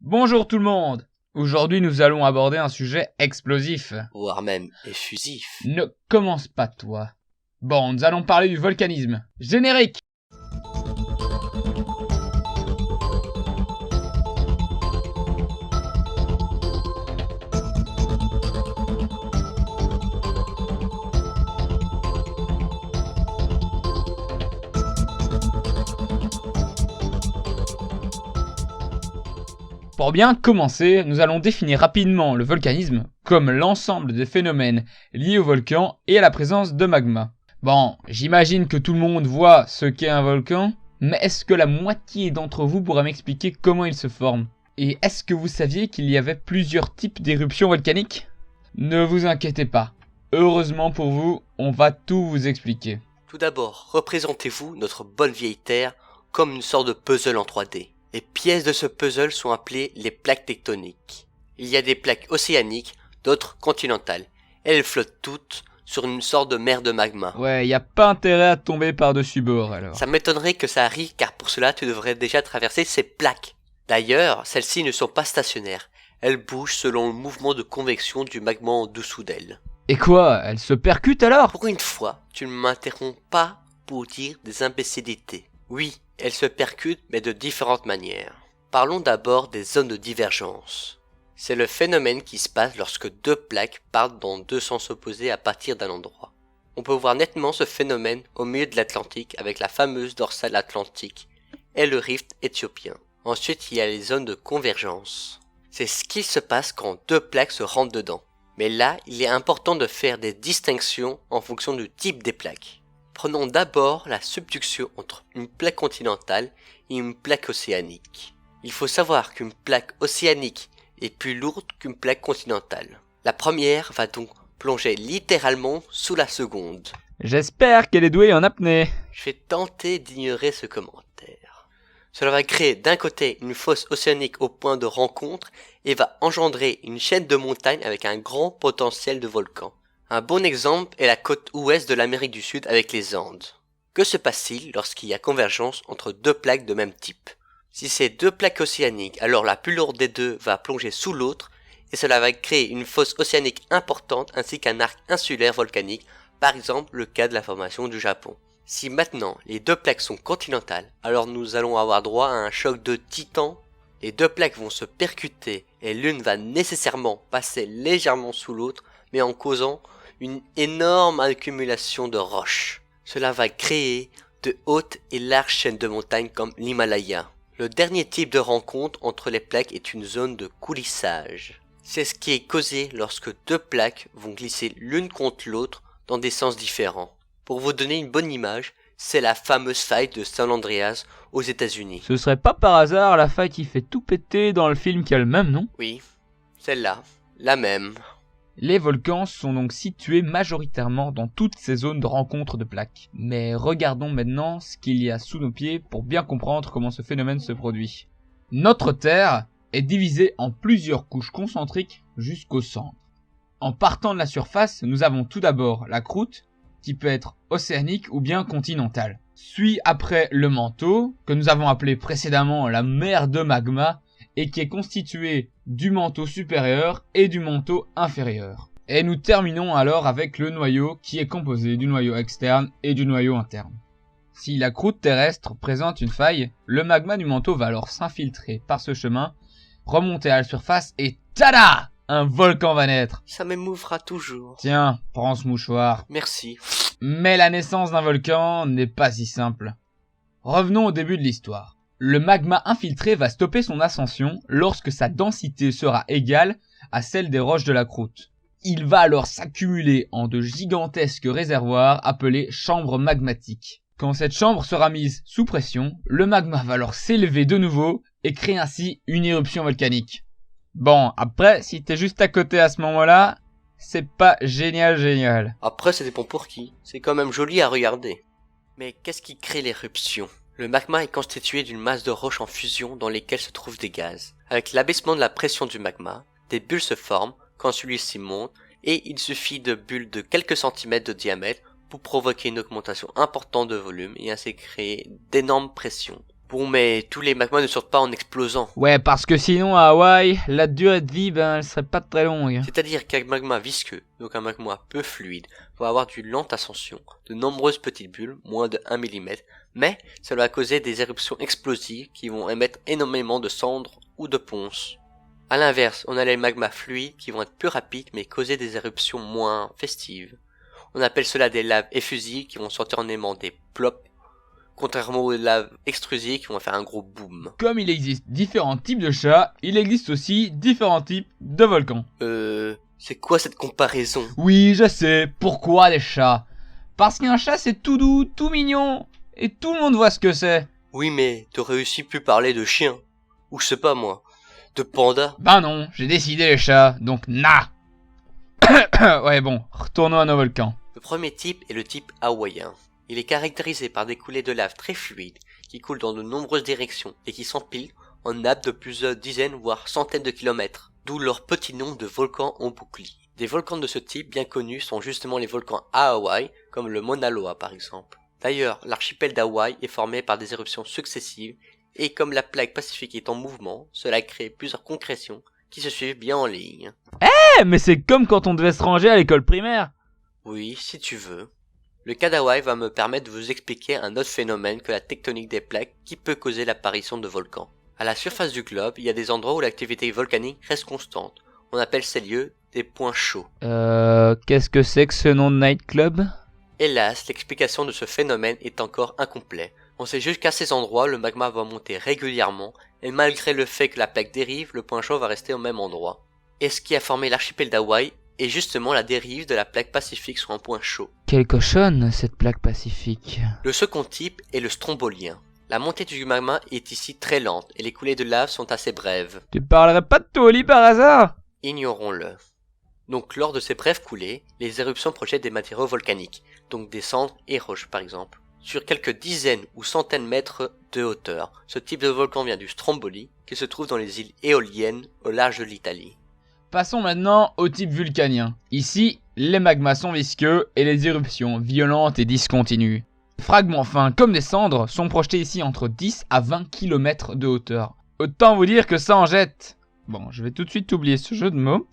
Bonjour tout le monde. Aujourd'hui nous allons aborder un sujet explosif. Voire même effusif. Ne commence pas toi. Bon, nous allons parler du volcanisme. Générique. Pour bien commencer, nous allons définir rapidement le volcanisme comme l'ensemble des phénomènes liés au volcan et à la présence de magma. Bon, j'imagine que tout le monde voit ce qu'est un volcan, mais est-ce que la moitié d'entre vous pourra m'expliquer comment il se forme? Et est-ce que vous saviez qu'il y avait plusieurs types d'éruptions volcaniques? Ne vous inquiétez pas, heureusement pour vous, on va tout vous expliquer. Tout d'abord, représentez-vous notre bonne vieille Terre comme une sorte de puzzle en 3D. Les pièces de ce puzzle sont appelées les plaques tectoniques. Il y a des plaques océaniques, d'autres continentales. Elles flottent toutes sur une sorte de mer de magma. Ouais, y a pas intérêt à tomber par-dessus bord alors. Ça m'étonnerait que ça arrive car pour cela tu devrais déjà traverser ces plaques. D'ailleurs, celles-ci ne sont pas stationnaires. Elles bougent selon le mouvement de convection du magma en dessous d'elles. Et quoi, elle se percute alors? Pour une fois, tu ne m'interromps pas pour dire des imbécilités. Oui, elles se percutent mais de différentes manières. Parlons d'abord des zones de divergence. C'est le phénomène qui se passe lorsque deux plaques partent dans deux sens opposés à partir d'un endroit. On peut voir nettement ce phénomène au milieu de l'Atlantique avec la fameuse dorsale atlantique et le rift éthiopien. Ensuite, il y a les zones de convergence. C'est ce qui se passe quand deux plaques se rentrent dedans. Mais là, il est important de faire des distinctions en fonction du type des plaques. Prenons d'abord la subduction entre une plaque continentale et une plaque océanique. Il faut savoir qu'une plaque océanique est plus lourde qu'une plaque continentale. La première va donc plonger littéralement sous la seconde. J'espère qu'elle est douée en apnée. Je vais tenter d'ignorer ce commentaire. Cela va créer d'un côté une fosse océanique au point de rencontre et va engendrer une chaîne de montagnes avec un grand potentiel de volcan. Un bon exemple est la côte ouest de l'Amérique du Sud avec les Andes. Que se passe-t-il lorsqu'il y a convergence entre deux plaques de même type? Si c'est deux plaques océaniques, alors la plus lourde des deux va plonger sous l'autre et cela va créer une fosse océanique importante ainsi qu'un arc insulaire volcanique, par exemple le cas de la formation du Japon. Si maintenant les deux plaques sont continentales, alors nous allons avoir droit à un choc de titans. Les deux plaques vont se percuter et l'une va nécessairement passer légèrement sous l'autre, mais en causant une énorme accumulation de roches. Cela va créer de hautes et larges chaînes de montagnes comme l'Himalaya. Le dernier type de rencontre entre les plaques est une zone de coulissage. C'est ce qui est causé lorsque deux plaques vont glisser l'une contre l'autre dans des sens différents. Pour vous donner une bonne image, c'est la fameuse faille de San Andreas aux États-Unis. Ce serait pas par hasard la faille qui fait tout péter dans le film qui a le même nom? Oui, celle-là, la même. Les volcans sont donc situés majoritairement dans toutes ces zones de rencontre de plaques. Mais regardons maintenant ce qu'il y a sous nos pieds pour bien comprendre comment ce phénomène se produit. Notre Terre est divisée en plusieurs couches concentriques jusqu'au centre. En partant de la surface, nous avons tout d'abord la croûte, qui peut être océanique ou bien continentale. Suit après le manteau, que nous avons appelé précédemment la mer de magma, et qui est constitué du manteau supérieur et du manteau inférieur. Et nous terminons alors avec le noyau qui est composé du noyau externe et du noyau interne. Si la croûte terrestre présente une faille, le magma du manteau va alors s'infiltrer par ce chemin, remonter à la surface et tada! Un volcan va naître. Ça m'émouvra toujours. Tiens, prends ce mouchoir. Merci. Mais la naissance d'un volcan n'est pas si simple. Revenons au début de l'histoire. Le magma infiltré va stopper son ascension lorsque sa densité sera égale à celle des roches de la croûte. Il va alors s'accumuler en de gigantesques réservoirs appelés chambres magmatiques. Quand cette chambre sera mise sous pression, le magma va alors s'élever de nouveau et créer ainsi une éruption volcanique. Bon, après, si t'es juste à côté à ce moment-là, c'est pas génial. Après, ça dépend pour qui. C'est quand même joli à regarder. Mais qu'est-ce qui crée l'éruption? Le magma est constitué d'une masse de roches en fusion dans lesquelles se trouvent des gaz. Avec l'abaissement de la pression du magma, des bulles se forment quand celui-ci monte et il suffit de bulles de quelques centimètres de diamètre pour provoquer une augmentation importante de volume et ainsi créer d'énormes pressions. Bon, mais tous les magmas ne sortent pas en explosant. Ouais, parce que sinon à Hawaï, la durée de vie, elle serait pas très longue. C'est-à-dire qu'un magma visqueux, donc un magma peu fluide, va avoir d'une lente ascension, de nombreuses petites bulles, moins de 1 mm, mais cela va causer des éruptions explosives qui vont émettre énormément de cendres ou de ponces. A l'inverse, on a les magmas fluides qui vont être plus rapides mais causer des éruptions moins festives. On appelle cela des laves effusives qui vont sortir en émanant des plops, contrairement aux laves extrusives qui vont faire un gros boom. Comme il existe différents types de chats, il existe aussi différents types de volcans. C'est quoi cette comparaison? Oui, je sais, pourquoi des chats? Parce qu'un chat c'est tout doux, tout mignon, et tout le monde voit ce que c'est. Oui, mais t'aurais aussi pu parler de chien, ou je sais pas moi, de panda. Ben non, j'ai décidé les chats, donc na. Ouais bon, retournons à nos volcans. Le premier type est le type hawaïen. Il est caractérisé par des coulées de lave très fluides, qui coulent dans de nombreuses directions et qui s'empilent en nappes de plusieurs dizaines voire centaines de kilomètres, d'où leur petit nom de volcans en bouclier. Des volcans de ce type bien connus sont justement les volcans à Hawaï, comme le Mauna Loa par exemple. D'ailleurs, l'archipel d'Hawaï est formé par des éruptions successives, et comme la plaque pacifique est en mouvement, cela crée plusieurs concrétions qui se suivent bien en ligne. Mais c'est comme quand on devait se ranger à l'école primaire. Oui, si tu veux. Le cas d'Hawaï va me permettre de vous expliquer un autre phénomène que la tectonique des plaques qui peut causer l'apparition de volcans. À la surface du globe, il y a des endroits où l'activité volcanique reste constante. On appelle ces lieux des points chauds. Qu'est-ce que c'est que ce nom de nightclub? Hélas, l'explication de ce phénomène est encore incomplète. On sait juste qu'à ces endroits, le magma va monter régulièrement, et malgré le fait que la plaque dérive, le point chaud va rester au même endroit. Et ce qui a formé l'archipel d'Hawaï est justement la dérive de la plaque pacifique sur un point chaud. Quelle cochonne, cette plaque pacifique. Le second type est le strombolien. La montée du magma est ici très lente, et les coulées de lave sont assez brèves. Tu parlerais pas de Toli par hasard? Ignorons-le. Donc lors de ces brèves coulées, les éruptions projettent des matériaux volcaniques, donc des cendres et roches par exemple. Sur quelques dizaines ou centaines de mètres de hauteur, ce type de volcan vient du Stromboli, qui se trouve dans les îles éoliennes au large de l'Italie. Passons maintenant au type vulcanien. Ici, les magmas sont visqueux et les éruptions violentes et discontinues. Les fragments fins comme des cendres sont projetés ici entre 10 à 20 km de hauteur. Autant vous dire que ça en jette. Bon, je vais tout de suite oublier ce jeu de mots.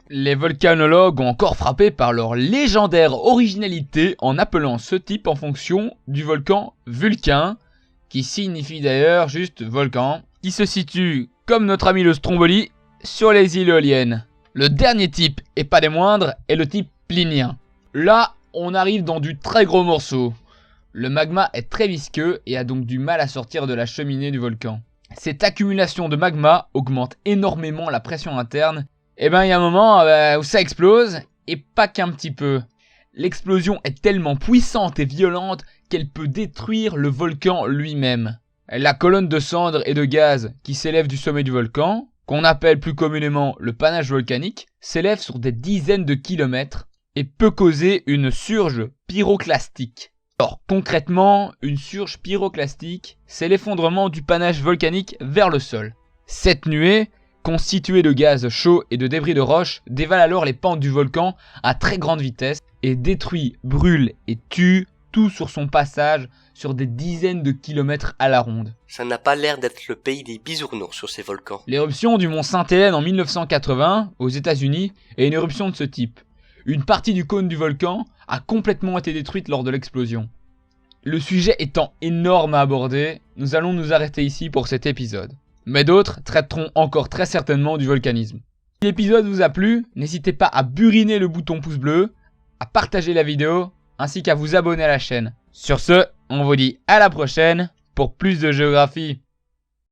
Les volcanologues ont encore frappé par leur légendaire originalité en appelant ce type en fonction du volcan Vulcain, qui signifie d'ailleurs juste volcan, qui se situe, comme notre ami le Stromboli, sur les îles éoliennes. Le dernier type, et pas des moindres, est le type plinien. Là, on arrive dans du très gros morceau. Le magma est très visqueux et a donc du mal à sortir de la cheminée du volcan. Cette accumulation de magma augmente énormément la pression interne. Et ben il y a un moment où ça explose, et pas qu'un petit peu. L'explosion est tellement puissante et violente qu'elle peut détruire le volcan lui-même. La colonne de cendres et de gaz qui s'élève du sommet du volcan, qu'on appelle plus communément le panache volcanique, s'élève sur des dizaines de kilomètres et peut causer une surge pyroclastique. Alors concrètement, une surge pyroclastique, c'est l'effondrement du panache volcanique vers le sol. Cette nuée, constituée de gaz chaud et de débris de roche, dévale alors les pentes du volcan à très grande vitesse et détruit, brûle et tue tout sur son passage sur des dizaines de kilomètres à la ronde. Ça n'a pas l'air d'être le pays des bisounours sur ces volcans. L'éruption du mont Sainte-Hélène en 1980 aux États-Unis est une éruption de ce type. Une partie du cône du volcan a complètement été détruite lors de l'explosion. Le sujet étant énorme à aborder, nous allons nous arrêter ici pour cet épisode. Mais d'autres traiteront encore très certainement du volcanisme. Si l'épisode vous a plu, n'hésitez pas à buriner le bouton pouce bleu, à partager la vidéo, ainsi qu'à vous abonner à la chaîne. Sur ce, on vous dit à la prochaine pour plus de géographie.